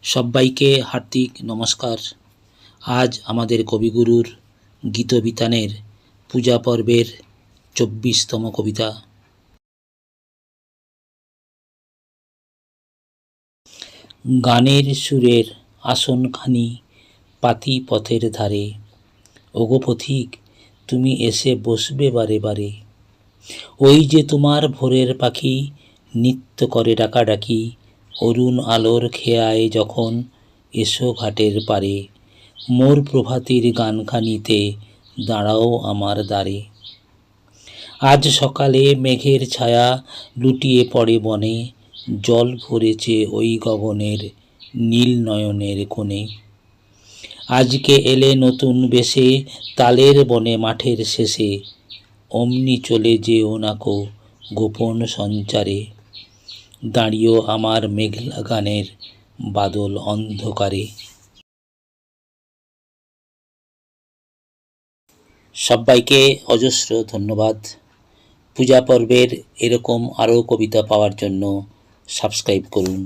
সব্বাইকে হার্দিক নমস্কার। আজ আমাদের কবিগুরুর গীতবিতানের পূজা পর্বের ২৪তম কবিতা। গানের সুরের আসনখানি পাতি পথের ধারে, ওগো পথিক তুমি এসে বসবে বারে বারে। ওই যে তোমার ভোরের পাখি নৃত্য করে ডাকাডাকি, অরুণ আলোর খেয়ায় যখন এসো ঘাটের পারে। মোর প্রভাতীর গানখানিতে দাঁড়াও আমার দ্বারে। আজ সকালে মেঘের ছায়া লুটিয়ে পড়ে বনে, জল ভরেছে ওই গগনের নীল নয়নের কোণে। আজকে এলে নতুন বেশে তালের বনে মাঠের শেষে, অমনি চলে যেও নাকো গোপন সঞ্চারে। দাঁড়িয়েও আমার মেঘলা গানের বাদল অন্ধকারে। সবাইকে অজস্র ধন্যবাদ। পূজা পর্বের এরকম আরও কবিতা পাওয়ার জন্য সাবস্ক্রাইব করুন।